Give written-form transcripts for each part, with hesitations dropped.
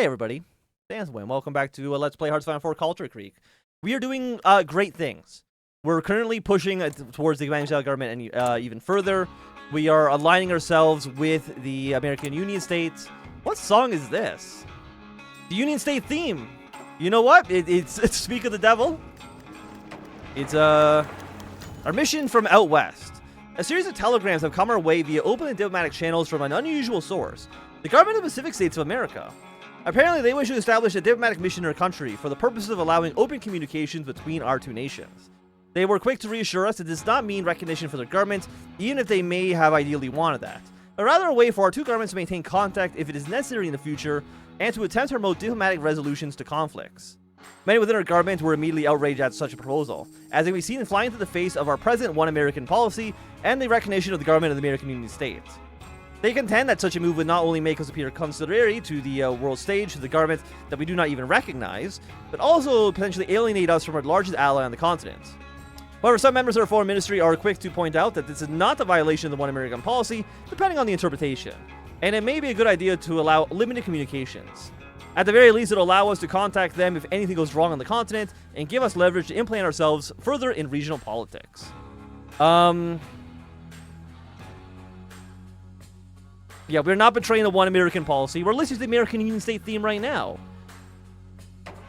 Hey everybody, Danswin. Welcome back to Let's Play Hearts of Iron 4 Kalterkrieg. We are doing great things. We're currently pushing towards the Beijing government and even further. We are aligning ourselves with the American Union States. What song is this? The Union State theme. You know what? It's Speak of the Devil. It's our mission from out west. A series of telegrams have come our way via open and diplomatic channels from an unusual source. The government of the Pacific States of America. Apparently, they wish to establish a diplomatic mission in our country for the purpose of allowing open communications between our two nations. They were quick to reassure us it does not mean recognition for their government, even if they may have ideally wanted that, but rather a way for our two governments to maintain contact if it is necessary in the future, and to attempt to promote diplomatic resolutions to conflicts. Many within our government were immediately outraged at such a proposal, as they can be seen flying into the face of our present One American policy and the recognition of the government of the American Union States. They contend that such a move would not only make us appear contrary to the world stage, to the government that we do not even recognize, but also potentially alienate us from our largest ally on the continent. However, some members of our foreign ministry are quick to point out that this is not a violation of the One American policy, depending on the interpretation, and it may be a good idea to allow limited communications. At the very least, it'll allow us to contact them if anything goes wrong on the continent, and give us leverage to implant ourselves further in regional politics. Yeah, we're not betraying the One American policy. We're listening to the American Union State theme right now.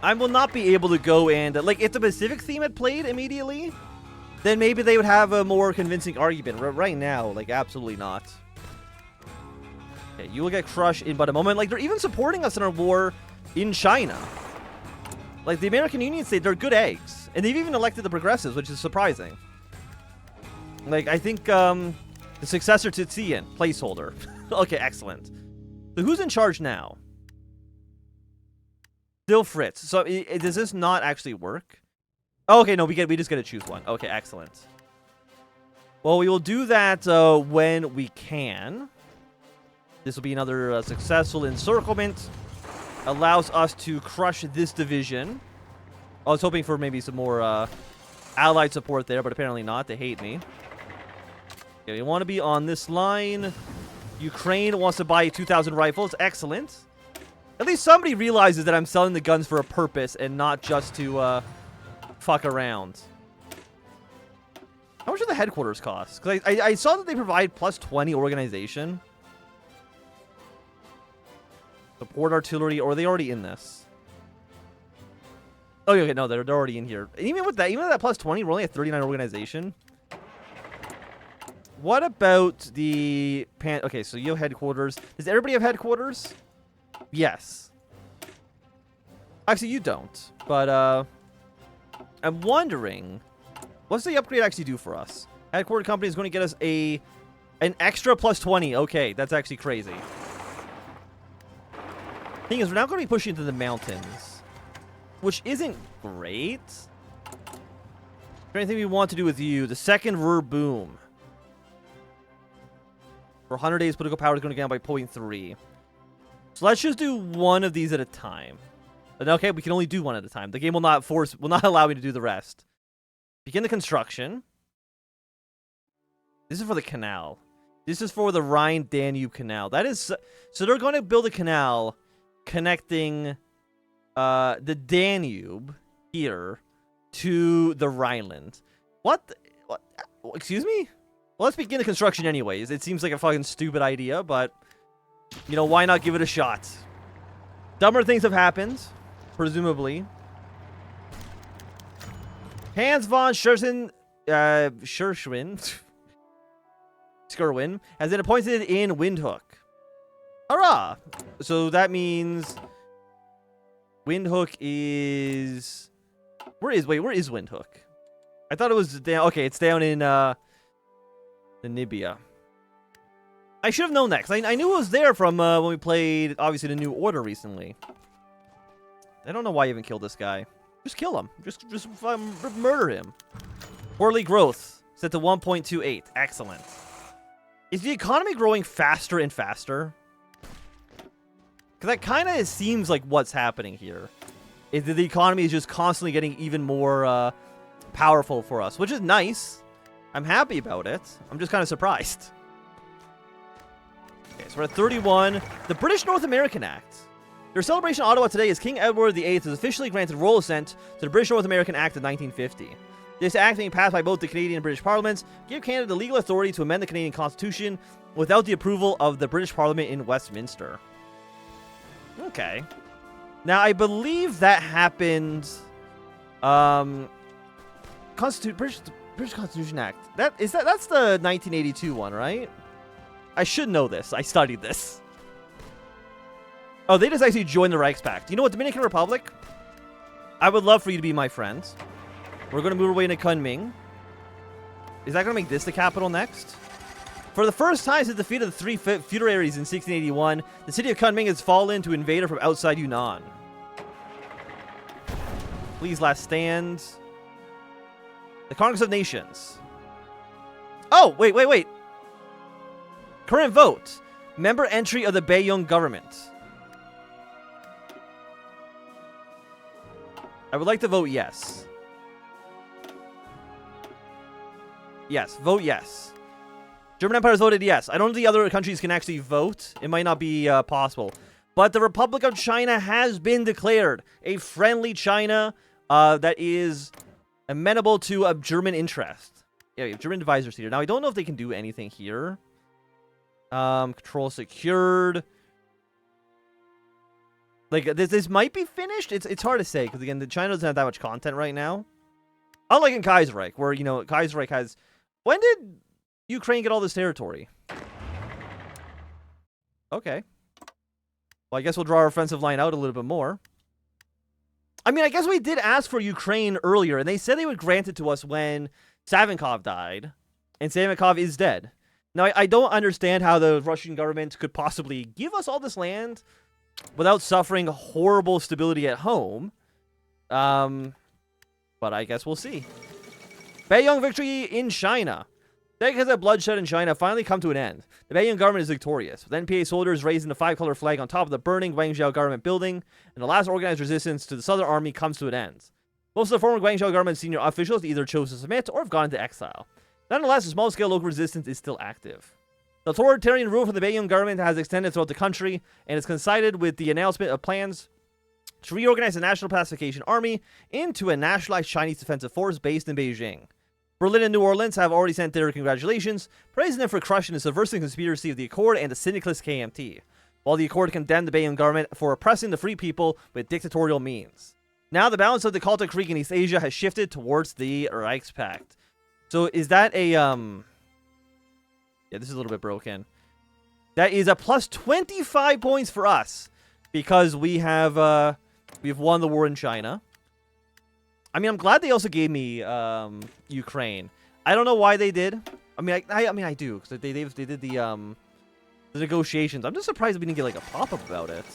I will not be able to go and... if the Pacific theme had played immediately, then maybe they would have a more convincing argument. Right now, absolutely not. Okay, you will get crushed in but a moment. They're even supporting us in our war in China. The American Union State, they're good eggs. And they've even elected the progressives, which is surprising. I think, the successor to Xi'an, placeholder. Okay, excellent. So who's in charge now? Still Fritz. So does this not actually work? Oh, okay, no, we just get to choose one. Okay, excellent. Well, we will do that when we can. This will be another successful encirclement. Allows us to crush this division. I was hoping for maybe some more allied support there, but apparently not. They hate me. Okay, we want to be on this line. Ukraine wants to buy 2,000 rifles. Excellent. At least somebody realizes that I'm selling the guns for a purpose and not just to fuck around. How much do the headquarters cost? Because I saw that they provide plus 20 organization. Support artillery, or are they already in this? Oh, okay, no, they're already in here. And even with that plus 20, we're only at 39 organization. What about the okay, so you have headquarters. Does everybody have headquarters? Yes. Actually, you don't. But I'm wondering, what's the upgrade actually do for us? Headquarter company is going to get us an extra plus 20. Okay, that's actually crazy. Thing is, we're now going to be pushing into the mountains, which isn't great. Is there anything we want to do with you? The second boom. For 100 days, political power is going to get down by 0.3. So let's just do one of these at a time. And okay, we can only do one at a time. The game will not allow me to do the rest. Begin the construction. This is for the canal. This is for the Rhine-Danube Canal. That is so they're going to build a canal connecting the Danube here to the Rhineland. What? Excuse me? Well, let's begin the construction anyways. It seems like a fucking stupid idea, but, you know, why not give it a shot? Dumber things have happened, presumably. Hans von Scherwin has been appointed in Windhoek. Hurrah! So that means Windhoek is... Where is Windhoek? I thought it was down... Okay, it's down in, Namibia. I should have known that, because I knew it was there from when we played, obviously, the New Order recently. I don't know why you even killed this guy. Just kill him. Just murder him. Quarterly growth set to 1.28. Excellent. Is the economy growing faster and faster? Because that kind of seems like what's happening here. Is that the economy is just constantly getting even more powerful for us, which is nice. I'm happy about it. I'm just kind of surprised. Okay, so we're at 31. The British North American Act. Their celebration in Ottawa today is King Edward VIII has officially granted royal assent to the British North American Act of 1950. This act, being passed by both the Canadian and British parliaments, gave Canada the legal authority to amend the Canadian Constitution without the approval of the British Parliament in Westminster. Okay. Now, I believe that happened... British Constitution Act. That's the 1982 one, right? I should know this. I studied this. Oh, they just actually joined the Reichspakt. You know what, Dominican Republic? I would love for you to be my friend. We're going to move our way into Kunming. Is that going to make this the capital next? For the first time since the defeat of the three feudal areas in 1681, the city of Kunming has fallen to invader from outside Yunnan. Please last stand. The Congress of Nations. Oh, wait. Current vote. Member entry of the Beijing government. I would like to vote yes. Yes, vote yes. German Empire has voted yes. I don't know if the other countries can actually vote. It might not be possible. But the Republic of China has been declared a friendly China that is amenable to a German interest. Yeah, we have German advisors here. Now, I don't know if they can do anything here. Control secured. Like, this might be finished. It's hard to say, because, again, China doesn't have that much content right now. Unlike in Kaiserreich, where, you know, Kaiserreich has... When did Ukraine get all this territory? Okay. Well, I guess we'll draw our offensive line out a little bit more. I mean, I guess we did ask for Ukraine earlier, and they said they would grant it to us when Savinkov died, and Savinkov is dead. Now, I don't understand how the Russian government could possibly give us all this land without suffering horrible stability at home. But I guess we'll see. Beiyang victory in China. Decades of bloodshed in China finally come to an end. The Beiyang government is victorious, with NPA soldiers raising the 5-color flag on top of the burning Guangzhou government building, and the last organized resistance to the Southern Army comes to an end. Most of the former Guangzhou government senior officials either chose to submit or have gone into exile. Nonetheless, the small-scale local resistance is still active. The authoritarian rule from the Beiyang government has extended throughout the country, and is coincided with the announcement of plans to reorganize the National Pacification Army into a nationalized Chinese defensive force based in Beijing. Berlin and New Orleans have already sent their congratulations, praising them for crushing the subversive conspiracy of the Accord and the syndicalist KMT, while the Accord condemned the Beiyang government for oppressing the free people with dictatorial means. Now the balance of the Kalterkrieg in East Asia has shifted towards the Reichspakt. So is that a, Yeah, this is a little bit broken. That is a plus 25 points for us, because we've won the war in China. I mean, I'm glad they also gave me Ukraine. I don't know why they did. I mean, I do, because they did the negotiations. I'm just surprised we didn't get like a pop-up about it.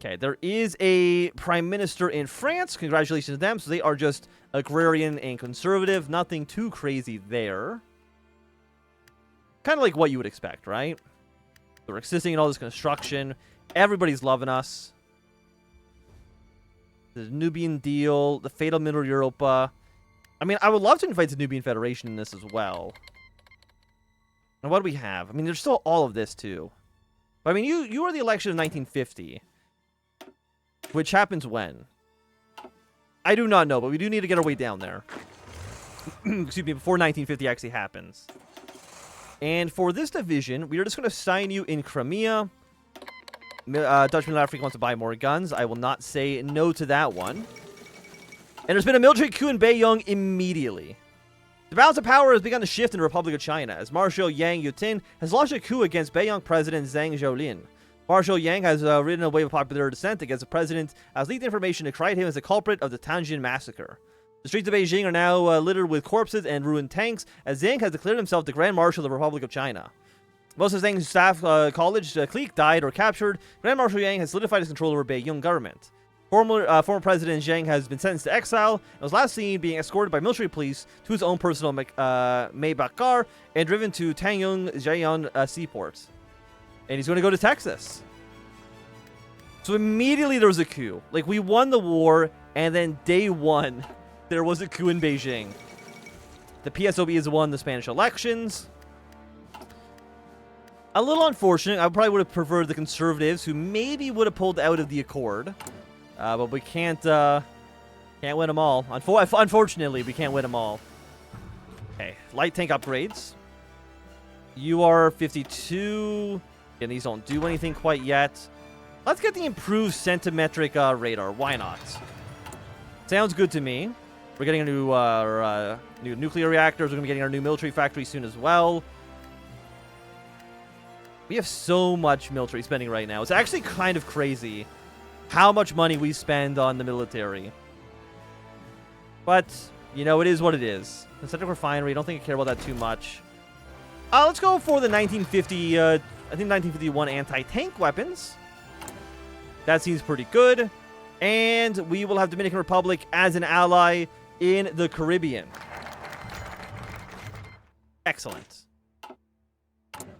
Okay, there is a prime minister in France. Congratulations to them. So they are just agrarian and conservative. Nothing too crazy there. Kind of like what you would expect, right? They're assisting in all this construction. Everybody's loving us. The Nubian deal, the Fatal Middle Europa. I mean, I would love to invite the Nubian Federation in this as well. And what do we have? I mean, there's still all of this, too. But, I mean, you were the election of 1950. Which happens when? I do not know, but we do need to get our way down there. Excuse me, before 1950 actually happens. And for this division, we are just going to assign you in Crimea. Dutch Middle Africa wants to buy more guns. I will not say no to that one. And there's been a military coup in Beiyang immediately. The balance of power has begun to shift in the Republic of China, as Marshal Yang Yutin has launched a coup against Beiyang President Zhang Zhaolin. Marshal Yang has ridden a wave of popular dissent against the president, as leaked information decried him as the culprit of the Tianjin massacre. The streets of Beijing are now littered with corpses and ruined tanks, as Zhang has declared himself the Grand Marshal of the Republic of China. Most of Zhang's staff college clique died or captured. Grand Marshal Yang has solidified his control over Beiyang government. Former President Zhang has been sentenced to exile and was last seen being escorted by military police to his own personal Maybach car and driven to Tangyong Jian seaport. And he's going to go to Texas. So immediately there was a coup. Like, we won the war, and then day one, there was a coup in Beijing. The PSOB has won the Spanish elections. A little unfortunate. I probably would have preferred the conservatives, who maybe would have pulled out of the accord. But we can't win them all. Unfortunately, we can't win them all. Okay, light tank upgrades. You are 52. And these don't do anything quite yet. Let's get the improved centimetric radar. Why not? Sounds good to me. We're getting a new nuclear reactors. We're going to be getting our new military factory soon as well. We have so much military spending right now. It's actually kind of crazy how much money we spend on the military. But, you know, it is what it is. The Central Refinery, I don't think I care about that too much. Let's go for the 1950, I think 1951 anti-tank weapons. That seems pretty good. And we will have Dominican Republic as an ally in the Caribbean. Excellent.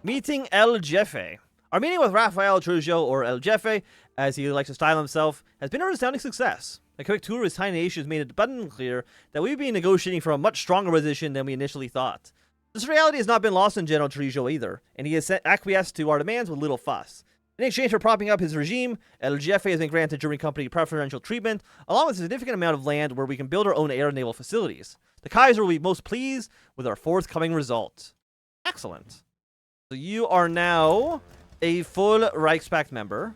Meeting El Jefe. Our meeting with Rafael Trujillo, or El Jefe, as he likes to style himself, has been a resounding success. A quick tour of his tiny nation has made it abundantly clear that we've been negotiating from a much stronger position than we initially thought. This reality has not been lost on General Trujillo either, and he has acquiesced to our demands with little fuss. In exchange for propping up his regime, El Jefe has been granted German company preferential treatment, along with a significant amount of land where we can build our own air and naval facilities. The Kaiser will be most pleased with our forthcoming result. Excellent. So you are now a full Reichspakt member.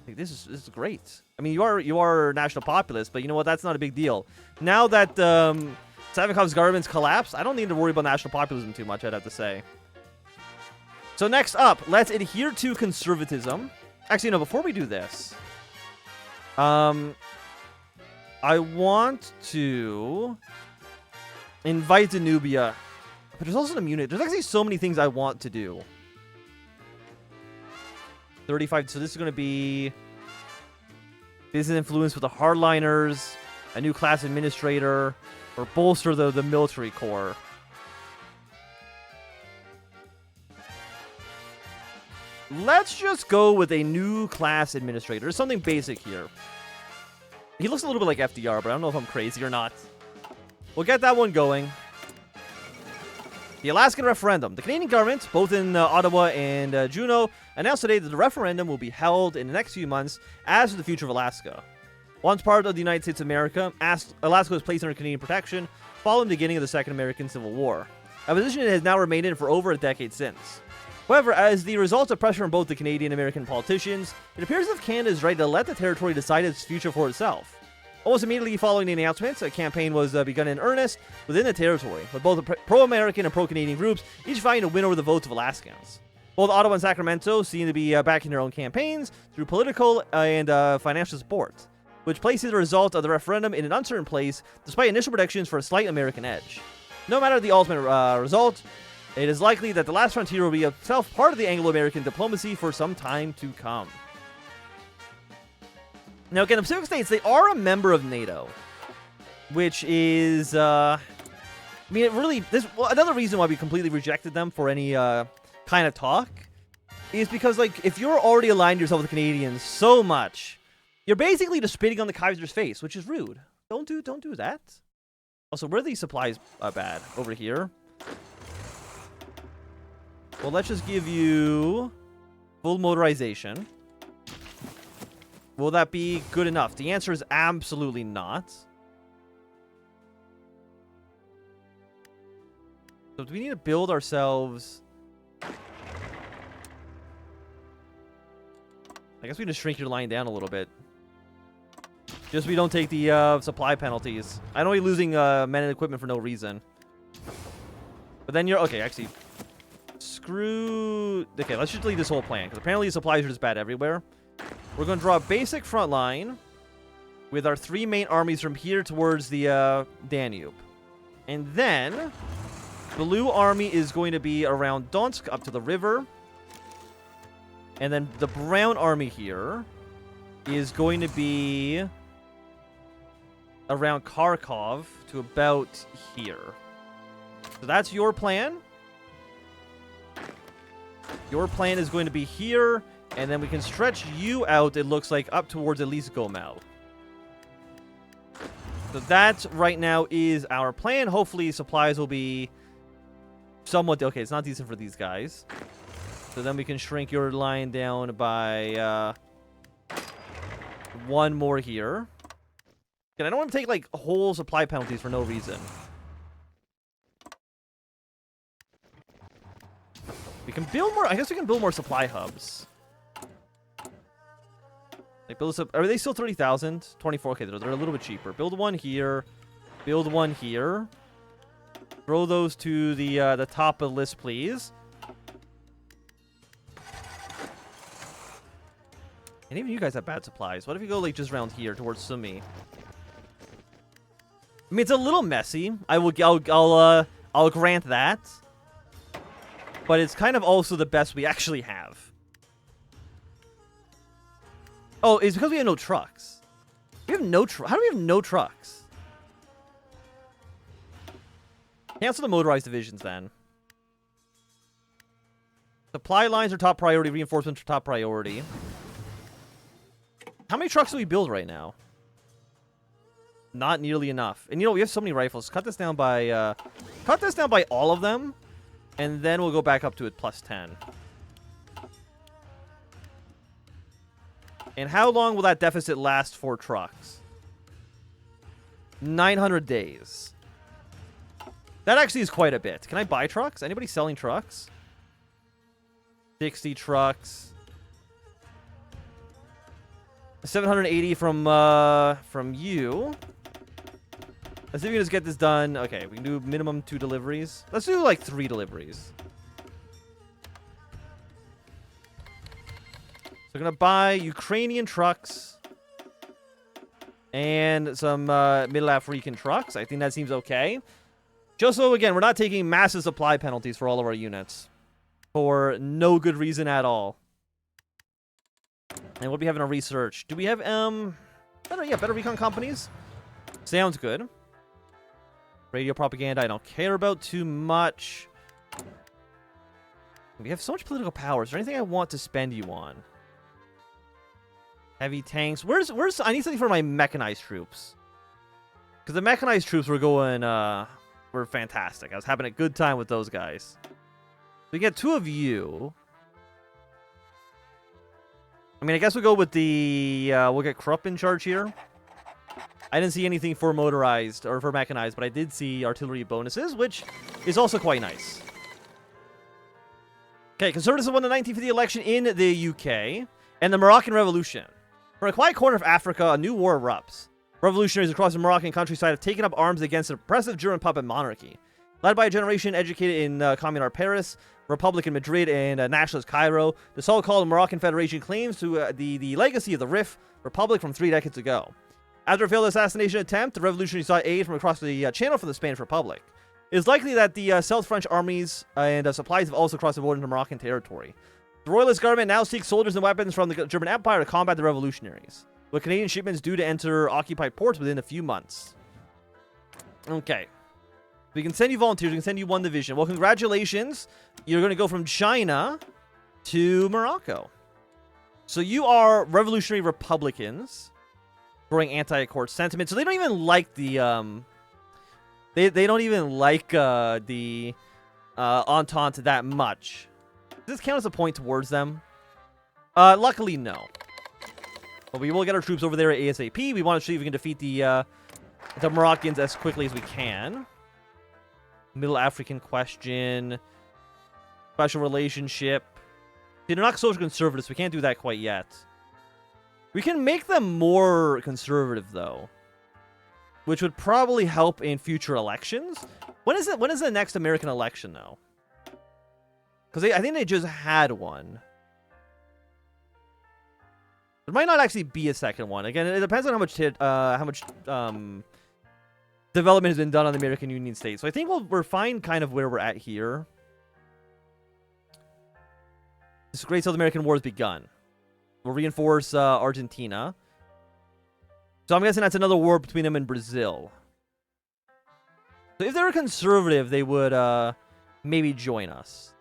I think this is great. I mean, you are national populist, but you know what? That's not a big deal. Now that Savinkov's government's collapsed, I don't need to worry about national populism too much, I'd have to say. So next up, let's adhere to conservatism. Actually, no, before we do this, I want to invite Danubia. But there's also an immunity. There's actually so many things I want to do. 35. So this is going to be business influence with the hardliners, a new class administrator, or bolster the military corps. Let's just go with a new class administrator. There's something basic here. He looks a little bit like FDR, but I don't know if I'm crazy or not. We'll get that one going. The Alaskan referendum. The Canadian government, both in Ottawa and Juneau, announced today that the referendum will be held in the next few months as to the future of Alaska. Once part of the United States of America, Alaska was placed under Canadian protection following the beginning of the Second American Civil War, a position it has now remained in for over a decade since. However, as the result of pressure from both the Canadian and American politicians, it appears as if Canada is ready to let the territory decide its future for itself. Almost immediately following the announcement, a campaign was begun in earnest within the territory, with both the pro-American and pro-Canadian groups each vying to win over the votes of Alaskans. Both Ottawa and Sacramento seem to be backing their own campaigns through political and financial support, which places the result of the referendum in an uncertain place despite initial predictions for a slight American edge. No matter the ultimate result, it is likely that the last frontier will be itself part of the Anglo-American diplomacy for some time to come. Now, again, the Pacific States, they are a member of NATO, which is, I mean, it really, another reason why we completely rejected them for any kind of talk is because, like, if you're already aligned yourself with the Canadians so much, you're basically just spitting on the Kaiser's face, which is rude. Don't do that. Also, where are these supplies bad? Over here. Well, let's just give you full motorization. Will that be good enough? The answer is absolutely not. So do we need to build ourselves? I guess we just shrink your line down a little bit. Just so we don't take the supply penalties. I know you're losing men and equipment for no reason. But then you're... Okay, actually... Screw... Okay, let's just delete this whole plan, because apparently supplies are just bad everywhere. We're going to draw a basic front line with our three main armies from here towards the Danube. And then, the blue army is going to be around Donsk up to the river. And then the brown army here is going to be around Kharkov to about here. So that's your plan. Your plan is going to be here, and then we can stretch you out, it looks like, up towards at least Gomel. So that, right now, is our plan. Hopefully, supplies will be somewhat... Okay, it's not decent for these guys. So then we can shrink your line down by 1 more here. And I don't want to take, like, whole supply penalties for no reason. We can build more... I guess we can build more supply hubs. Like, build up... Are they still 30,000? 24. Okay, they're a little bit cheaper. Build one here. Build one here. Throw those to the top of the list, please. And even you guys have bad supplies. What if you go, like, just around here towards Sumi? I mean, it's a little messy. I'll grant that. But it's kind of also the best we actually have. Oh, it's because we have no trucks. We have no How do we have no trucks? Cancel the motorized divisions, then. Supply lines are top priority. Reinforcements are top priority. How many trucks do we build right now? Not nearly enough. And, you know, we have so many rifles. Cut this down by all of them. And then we'll go back up to it plus 10. And how long will that deficit last for trucks? 900 days. That actually is quite a bit. Can I buy trucks? Anybody selling trucks? 60 trucks. 780 from you. Let's see if we can just get this done. Okay, we can do minimum 2 deliveries. Let's do like 3 deliveries. So we're gonna buy Ukrainian trucks and some Middle African trucks. I think that seems okay. Just so, again, we're not taking massive supply penalties for all of our units. For no good reason at all. And what do we have in our research? Do we have, better recon companies? Sounds good. Radio propaganda, I don't care about too much. We have so much political power. Is there anything I want to spend you on? Heavy tanks. Where's, I need something for my mechanized troops. Because the mechanized troops were going, were fantastic. I was having a good time with those guys. We get 2 of you. I mean, I guess we'll go with the... we'll get Krupp in charge here. I didn't see anything for motorized or for mechanized, but I did see artillery bonuses, which is also quite nice. Okay, Conservatives won the 1950 election in the UK and the Moroccan Revolution. From a quiet corner of Africa, a new war erupts. Revolutionaries across the Moroccan countryside have taken up arms against an oppressive German puppet monarchy. Led by a generation educated in communist Paris, Republic in Madrid, and nationalist Cairo, the so-called Moroccan Federation claims to the legacy of the RIF Republic from 3 decades ago. After a failed assassination attempt, the revolutionaries sought aid from across the channel from the Spanish Republic. It is likely that the South French armies and supplies have also crossed the border into Moroccan territory. The royalist government now seeks soldiers and weapons from the German Empire to combat the revolutionaries, with Canadian shipments due to enter occupied ports within a few months. Okay. We can send you volunteers. We can send you 1 division. Well, congratulations. You're going to go from China to Morocco. So you are revolutionary Republicans. Growing anti-accord sentiment. So they don't even like the, They don't even like, the, Entente that much. Does this count as a point towards them? Luckily, no. But we will get our troops over there at ASAP. We want to see if we can defeat the Moroccans as quickly as we can. Middle African question. Special relationship. See, they're not social conservatives, so we can't do that quite yet. We can make them more conservative, though. Which would probably help in future elections. When is it? When is the next American election, though? Because I think they just had one. There might not actually be a second one. Again, it depends on how much development has been done on the American Union states. So I think we're fine kind of where we're at here. This Great South American War has begun. We'll reinforce Argentina. So I'm guessing that's another war between them and Brazil. So if they're conservative, they would maybe join us.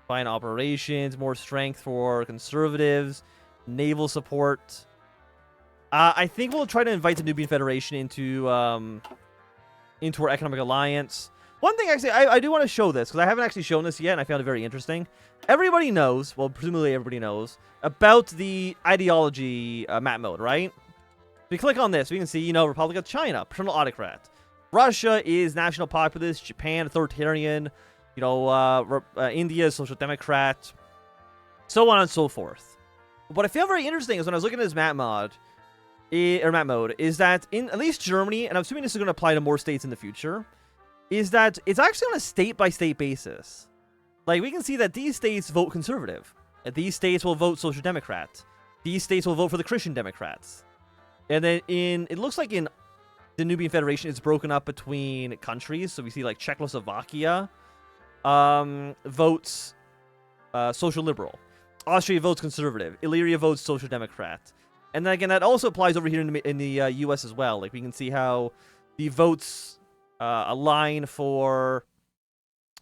Fine operations, more strength for conservatives, naval support. I think we'll try to invite the Nubian Federation into our economic alliance. One thing, actually, I do want to show this, because I haven't actually shown this yet, and I found it very interesting. Everybody knows, well, presumably everybody knows, about the ideology map mode, right? If we click on this, we can see, Republic of China, paternal autocrat. Russia is national populist, Japan, authoritarian, India, social democrat, so on and so forth. What I found very interesting is when I was looking at this map mode, is that in at least Germany, and I'm assuming this is going to apply to more states in the future, is that it's actually on a state-by-state basis. Like, we can see that these states vote conservative. These states will vote social democrat. These states will vote for the Christian Democrats. And then it looks like in the Nubian Federation, it's broken up between countries. So we see like Czechoslovakia votes social liberal. Austria votes conservative. Illyria votes social democrat. And then again, that also applies over here in the U.S. as well. Like, we can see how the votes align for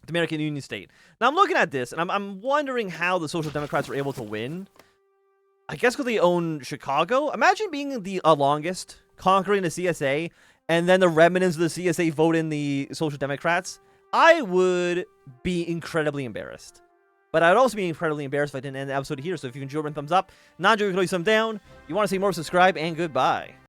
the American Union state. Now, I'm looking at this, and I'm wondering how the Social Democrats were able to win. I guess because they own Chicago. Imagine being the longest, conquering the CSA, and then the remnants of the CSA vote in the Social Democrats. I would be incredibly embarrassed. But I'd also be incredibly embarrassed if I didn't end the episode here. So if you enjoyed, thumbs up. Not enjoyed, thumb down. You want to see more, subscribe, and goodbye.